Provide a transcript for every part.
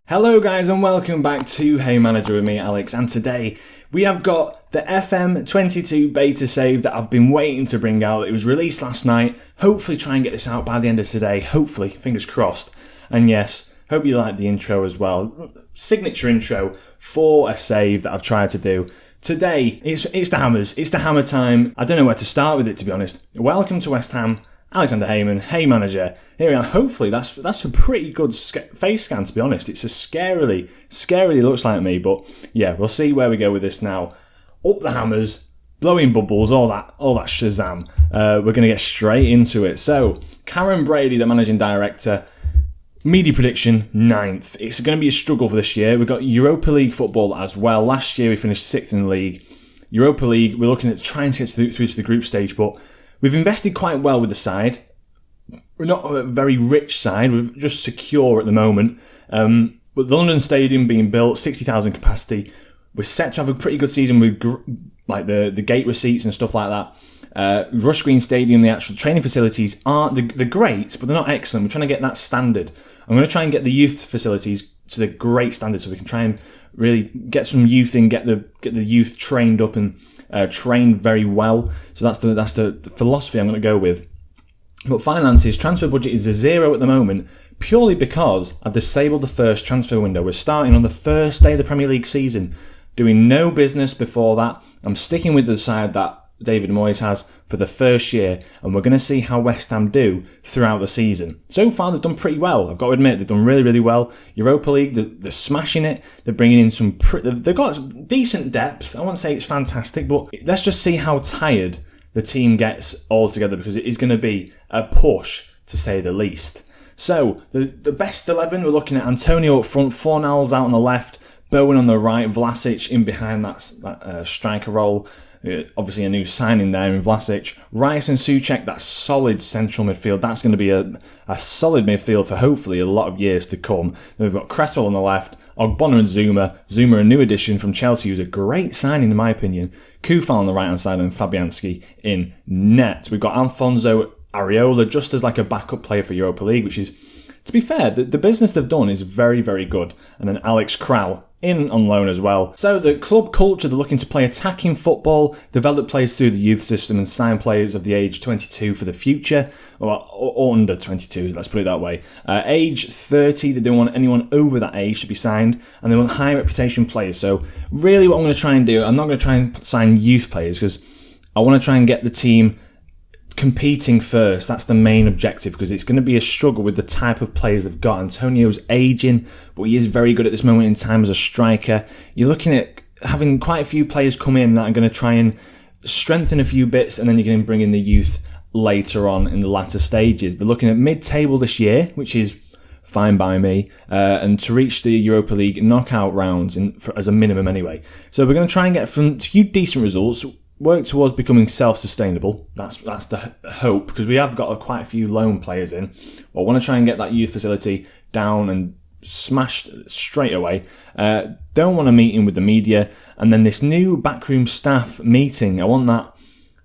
Hello guys and welcome back to Haymanager with me, Alex, and today we have got the FM22 Beta save that I've been waiting to bring out. It was released last night. Hopefully try and get this out by the end of today. Hopefully, fingers crossed. And yes, hope you like the intro as well. Signature intro for a save that I've tried to do. Today, it's the Hammers. It's the Hammer time. I don't know where to start with it, to be honest. Welcome to West Ham. Alexander Heyman, Haymanager. Here we are. Hopefully that's a pretty good face scan, to be honest. It's a scarily looks like me, but yeah, we'll see where we go with this now. Up the Hammers, blowing bubbles, all that shazam. We're going to get straight into it. So, Karen Brady, the managing director, media prediction, 9th. It's going to be a struggle for this year. We've got Europa League football as well. Last year we finished 6th in the league. Europa League, we're looking at trying to get through to the group stage, but we've invested quite well with the side. We're not a very rich side. We're just secure at the moment. With the London Stadium being built, 60,000 capacity, we're set to have a pretty good season with like the gate receipts and stuff like that. Rush Green Stadium, the actual training facilities aren't they're great, but they're not excellent. We're trying to get that standard. I'm going to try and get the youth facilities to the great standard, so we can try and really get some youth in, get the youth trained up and trained very well. So that's the philosophy I'm going to go with. But finances, transfer budget is a 0 at the moment, purely because I've disabled the first transfer window. We're starting on the first day of the Premier League season, doing no business before that. I'm sticking with the side that David Moyes has for the first year, and we're going to see how West Ham do throughout the season. So far, they've done pretty well. I've got to admit, they've done really, really well. Europa League, they're smashing it. They're bringing in they've got decent depth. I won't say it's fantastic, but let's just see how tired the team gets altogether, because it is going to be a push, to say the least. So, the best 11, we're looking at Antonio up front, Fornals out on the left, Bowen on the right, Vlasic in behind that striker role. Obviously a new signing there in Vlasic. Rice and Souček, that solid central midfield. That's going to be a solid midfield for hopefully a lot of years to come. Then we've got Cresswell on the left, Ogbonna and Zuma. Zuma, a new addition from Chelsea, who's a great signing in my opinion. Kufal on the right-hand side and Fabianski in net. We've got Alfonso Areola just as like a backup player for Europa League, which is, to be fair, the business they've done is very, very good. And then Alex Král in on loan as well. So the club culture, they're looking to play attacking football, develop players through the youth system and sign players of the age 22 for the future, or under 22, let's put it that way. Age 30, they don't want anyone over that age to be signed, and they want high reputation players. So really what I'm going to try and do, I'm not going to try and sign youth players, because I want to try and get the team competing first. That's the main objective, because it's going to be a struggle with the type of players they've got. Antonio's aging, but he is very good at this moment in time as a striker. You're looking at having quite a few players come in that are going to try and strengthen a few bits, and then you're going to bring in the youth later on in the latter stages. They're looking at mid-table this year, which is fine by me, and to reach the Europa League knockout rounds as a minimum anyway. So we're going to try and get a few decent results, work towards becoming self-sustainable. That's the hope, because we have got quite a few loan players in. I want to try and get that youth facility down and smashed straight away. Don't want a meeting with the media. And then this new backroom staff meeting, I want that.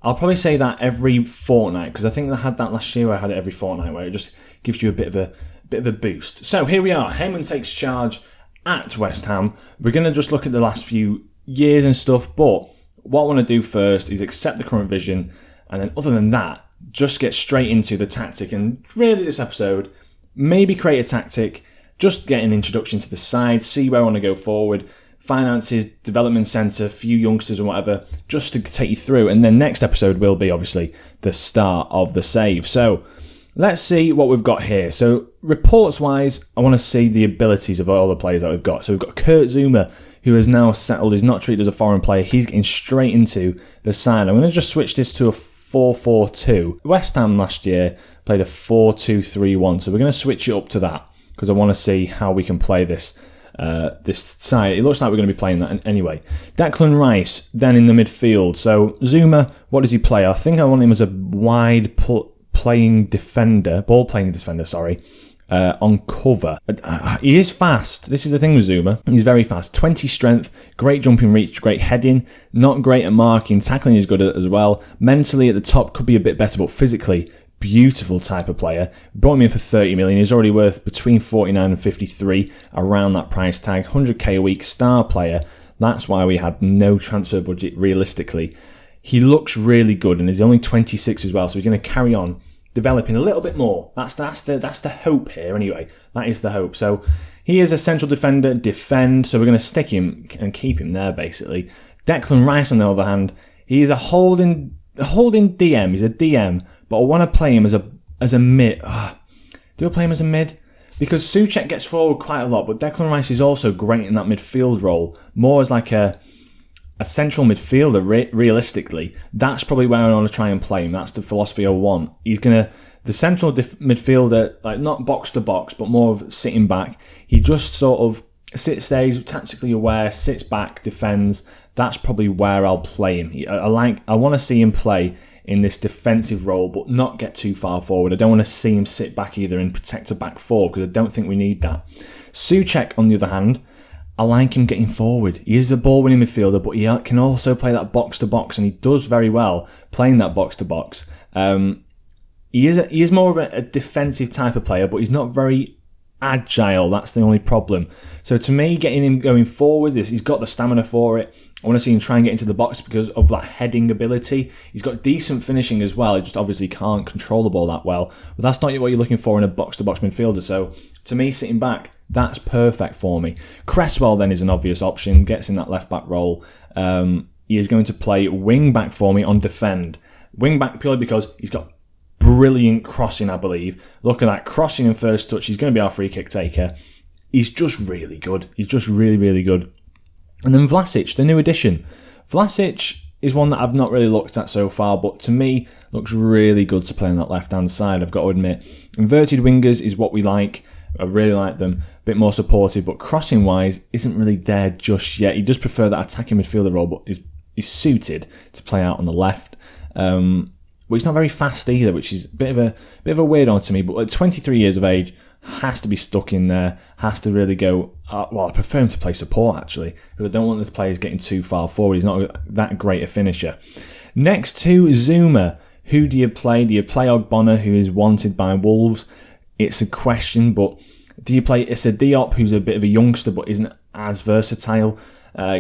I'll probably say that every fortnight, because I think I had that last year where I had it every fortnight, where it just gives you a bit of a boost. So here we are. Heyman takes charge at West Ham. We're going to just look at the last few years and stuff, but what I want to do first is accept the current vision, and then other than that, just get straight into the tactic. And really this episode, maybe create a tactic, just get an introduction to the side, see where I want to go forward, finances, development centre, few youngsters and whatever, just to take you through. And then next episode will be obviously the start of the save. So let's see what we've got here. So reports-wise, I want to see the abilities of all the players that we've got. So we've got Kurt Zouma, who has now settled, is not treated as a foreign player. He's getting straight into the side. I'm going to just switch this to a 4-4-2. West Ham last year played a 4-2-3-1. So we're going to switch it up to that, because I want to see how we can play this side. It looks like we're going to be playing that anyway. Declan Rice, then in the midfield. So Zouma, what does he play? I think I want him as a wide ball playing defender, on cover. He is fast. This is the thing with Zouma. He's very fast. 20 strength, great jumping reach, great heading, not great at marking. Tackling is good as well. Mentally at the top could be a bit better, but physically beautiful type of player. Brought him in for 30 million. He's already worth between 49 and 53, around that price tag. 100k a week, star player. That's why we had no transfer budget realistically. He looks really good, and he's only 26 as well, so he's going to carry on developing a little bit more. That's the hope here anyway. That is the hope. So he is a central defender, so we're going to stick him and keep him there basically. Declan Rice, on the other hand, he's a holding DM. He's a DM, but I want to play him as a mid. Do I play him as a mid? Because Souček gets forward quite a lot, but Declan Rice is also great in that midfield role, more as like a central midfielder. Realistically, that's probably where I want to try and play him. That's the philosophy I want. He's the central midfielder, like not box to box, but more of sitting back. He just sort of sits there, he's tactically aware, sits back, defends. That's probably where I'll play him. I want to see him play in this defensive role, but not get too far forward. I don't want to see him sit back either and protect a back four, because I don't think we need that. Souček, on the other hand, I like him getting forward. He is a ball-winning midfielder, but he can also play that box-to-box, and he does very well playing that box-to-box. He is more of a defensive type of player, but he's not very agile. That's the only problem. So to me, getting him going forward, he's got the stamina for it. I want to see him try and get into the box because of that heading ability. He's got decent finishing as well. He just obviously can't control the ball that well. But that's not what you're looking for in a box-to-box midfielder. So to me, sitting back, that's perfect for me. Cresswell then is an obvious option. Gets in that left-back role. He is going to play wing-back for me on defend. Wing-back purely because he's got brilliant crossing, I believe. Look at that, crossing and first touch. He's going to be our free kick taker. He's just really good. He's just really, really good. And then Vlasic, the new addition. Vlasic is one that I've not really looked at so far, but to me, looks really good to play on that left-hand side, I've got to admit. Inverted wingers is what we like. I really like them. A bit more supportive, but crossing-wise, isn't really there just yet. He does prefer that attacking midfielder role, but is suited to play out on the left. But he's not very fast either, which is a bit of a weird one to me. But at 23 years of age, has to be stuck in there, has to really go. I prefer him to play support actually, because I don't want the players getting too far forward. He's not that great a finisher. Next to Zuma, who do you play? Do you play Ogbonna, who is wanted by Wolves? It's a question, but do you play Issa Diop, who's a bit of a youngster but isn't as versatile?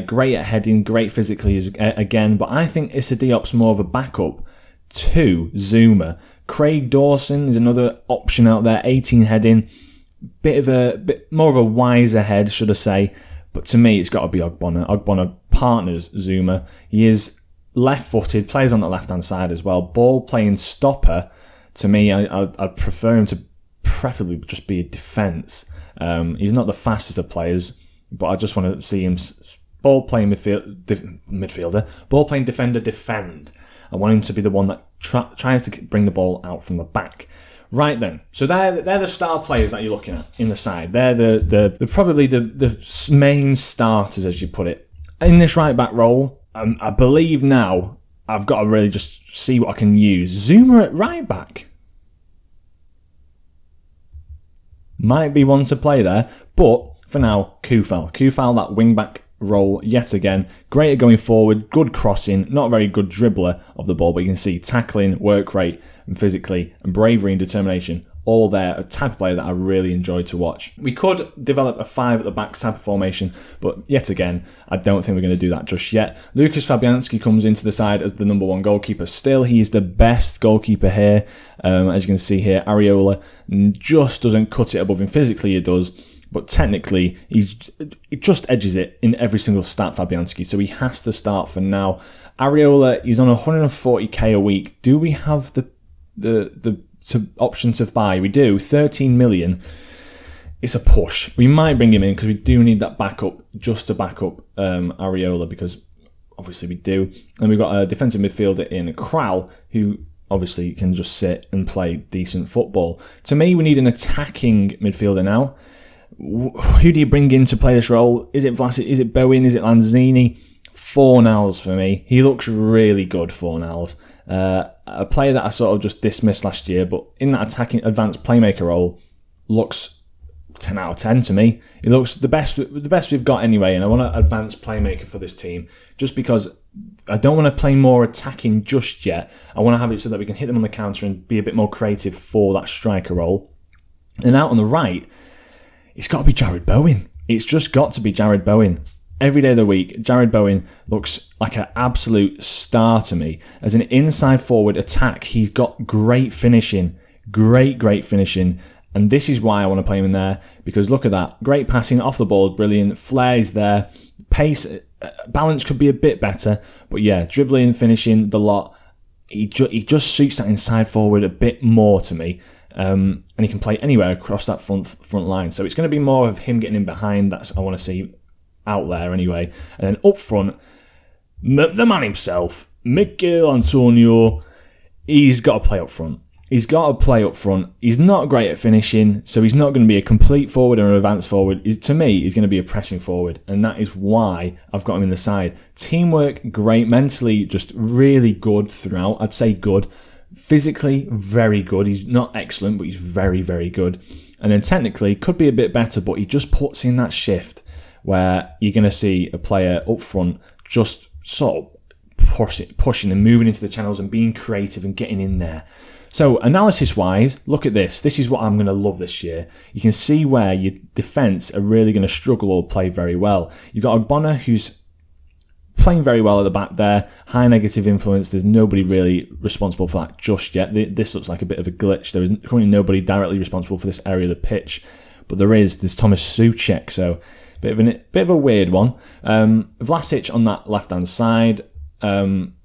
Great at heading, great physically again, but I think Issa Diop's more of a backup to Zuma. Craig Dawson is another option out there, 18 heading, bit more of a wiser head, should I say, but to me it's got to be Ogbonna. Ogbonna partners Zuma. He is left-footed, plays on the left-hand side as well, ball-playing stopper. To me, I'd prefer him to preferably just be a defence. He's not the fastest of players, but I just want to see him ball-playing midfielder, ball-playing defender defend. I want him to be the one that tries to bring the ball out from the back. Right then, so they're the star players that you're looking at in the side. They're the probably the main starters, as you put it, in this right back role. I believe now I've got to really just see what I can use. Zuma at right back might be one to play there, but for now, Kufal, that wing back role yet again. Great at going forward, good crossing, not a very good dribbler of the ball, but you can see tackling, work rate, and physically, and bravery and determination, all there. A type of player that I really enjoy to watch. We could develop a 5 at the back type of formation, but yet again, I don't think we're going to do that just yet. Lucas Fabianski comes into the side as the number 1 goalkeeper. Still, he is the best goalkeeper here. As you can see here, Areola just doesn't cut it above him. Physically, he does. But technically, it just edges it in every single stat, Fabianski. So he has to start for now. Areola, he's on 140k a week. Do we have the option to buy? We do. 13 million. It's a push. We might bring him in because we do need that backup, just to back up Areola, because obviously we do. And we've got a defensive midfielder in Kral, who obviously can just sit and play decent football. To me, we need an attacking midfielder now. Who do you bring in to play this role? Is it Vlasic? Is it Bowen? Is it Lanzini? Fornals for me. He looks really good, Fornals. A player that I sort of just dismissed last year, but in that attacking advanced playmaker role, looks 10 out of 10 to me. He looks the best we've got anyway, and I want an advanced playmaker for this team, just because I don't want to play more attacking just yet. I want to have it so that we can hit them on the counter and be a bit more creative for that striker role. And out on the right, it's got to be Jared Bowen. It's just got to be Jared Bowen. Every day of the week, Jared Bowen looks like an absolute star to me. As an inside forward attack, he's got great finishing. Great finishing. And this is why I want to play him in there, because look at that. Great passing, off the ball, brilliant. Flair is there. Pace, balance could be a bit better. But yeah, dribbling, finishing, the lot. He just suits that inside forward a bit more to me. And he can play anywhere across that front line. So it's going to be more of him getting in behind. That's I want to see out there anyway. And then up front, the man himself, Mikel Antonio, he's got to play up front. He's not great at finishing, so he's not going to be a complete forward or an advanced forward. To me, he's going to be a pressing forward, and that is why I've got him in the side. Teamwork, great. Mentally, just really good throughout. I'd say good. Physically, very good. He's not excellent, but he's very, very good. And then technically, could be a bit better, but he just puts in that shift where you're going to see a player up front just sort of pushing and moving into the channels and being creative and getting in there. So, analysis-wise, look at this. This is what I'm going to love this year. You can see where your defence are really going to struggle or play very well. You've got Ogbonna, who's playing very well at the back there. High negative influence. There's nobody really responsible for that just yet. This looks like a bit of a glitch. There is currently nobody directly responsible for this area of the pitch. But there's Thomas Souček, so bit of a weird one. Vlasic on that left-hand side.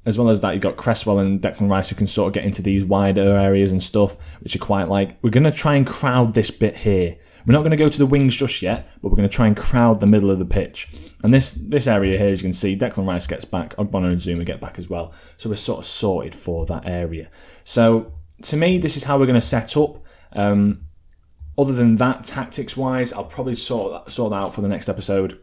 As well as that, you've got Cresswell and Declan Rice who can sort of get into these wider areas and stuff, which are quite like. We're going to try and crowd this bit here. We're not going to go to the wings just yet, but we're going to try and crowd the middle of the pitch. And this area here, as you can see, Declan Rice gets back, Ogbonna and Zuma get back as well. So we're sort of sorted for that area. So to me, this is how we're going to set up. Other than that, tactics-wise, I'll probably sort that out for the next episode.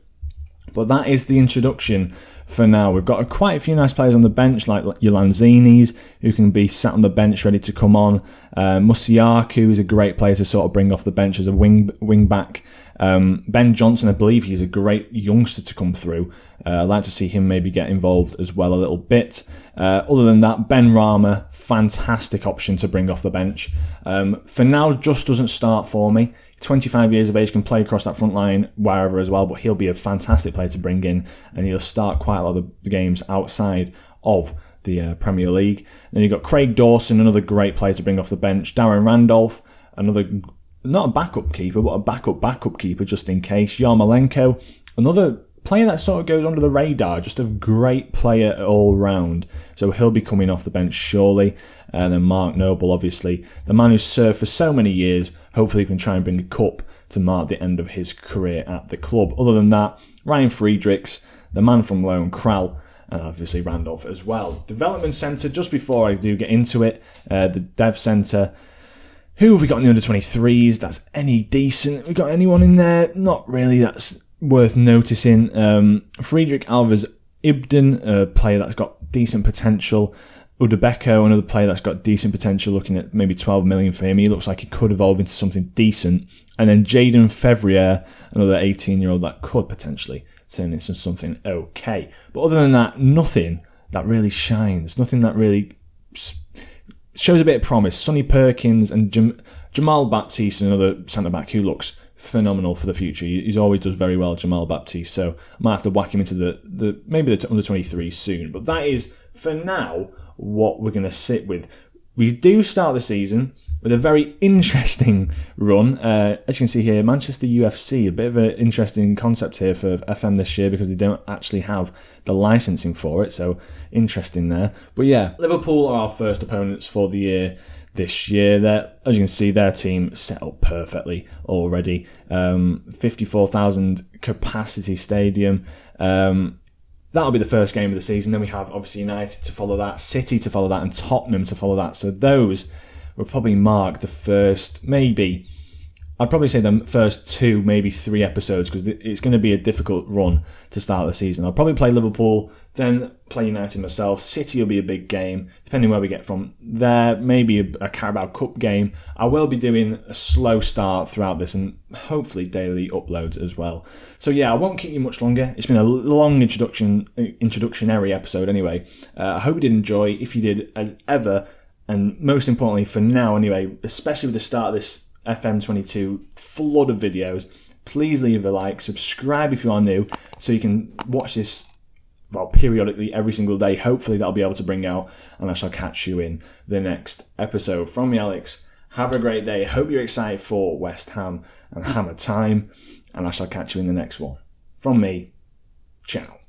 But that is the introduction for now. We've got quite a few nice players on the bench, like your Lanzinis, who can be sat on the bench ready to come on. Musiaku is a great player to sort of bring off the bench as a wing back. Ben Johnson, I believe he's a great youngster to come through. I'd like to see him maybe get involved as well a little bit. Other than that, Ben Rama, fantastic option to bring off the bench. For now, just doesn't start for me. 25 years of age, can play across that front line wherever as well, but he'll be a fantastic player to bring in, and he'll start quite a lot of the games outside of the Premier League. Then you've got Craig Dawson, another great player to bring off the bench. Darren Randolph, another, not a backup keeper, but a backup keeper just in case. Yarmolenko, another player that sort of goes under the radar, just a great player all round. So he'll be coming off the bench surely. And then Mark Noble, obviously, the man who's served for so many years. Hopefully he can try and bring a cup to mark the end of his career at the club. Other than that, Ryan Friedrichs, the man from Lone Kral, and obviously Randolph as well. Development Centre, just before I do get into it, the Dev Centre. Who have we got in the under-23s? That's any decent? We got anyone in there? Not really, that's worth noticing. Friedrich Alves Ibden, a player that's got decent potential. Udebeko, another player that's got decent potential, looking at maybe 12 million for him. He looks like he could evolve into something decent. And then Jaden Fevrier, another 18-year-old that could potentially turn into something okay. But other than that, nothing that really shines. Nothing that really shows a bit of promise. Sonny Perkins and Jamal Baptiste, another centre-back who looks phenomenal for the future. He's always does very well, Jamal Baptiste. So I might have to whack him into the maybe the under-23 soon. But that is, for now, what we're going to sit with. We do start the season with a very interesting run. As you can see here, Manchester UFC, a bit of an interesting concept here for FM this year because they don't actually have the licensing for it, so interesting there. But yeah, Liverpool are our first opponents for the year this year. As you can see, their team set up perfectly already. 54,000 capacity stadium. That'll be the first game of the season. Then we have obviously United to follow that, City to follow that, and Tottenham to follow that. So those will probably mark the first, maybe, I'd probably say the first 2, maybe 3 episodes, because it's going to be a difficult run to start the season. I'll probably play Liverpool, then play United myself. City will be a big game, depending where we get from there. Maybe a Carabao Cup game. I will be doing a slow start throughout this, and hopefully daily uploads as well. So yeah, I won't keep you much longer. It's been a long introductionary episode anyway. I hope you did enjoy. If you did, as ever, and most importantly for now anyway, especially with the start of this FM22 flood of videos, please leave a like, subscribe if you are new, so you can watch this periodically every single day. Hopefully that'll be able to bring out, and I shall catch you in the next episode. From me, Alex, have a great day. Hope you're excited for West Ham and Hammer time, and I shall catch you in the next one. From me, ciao.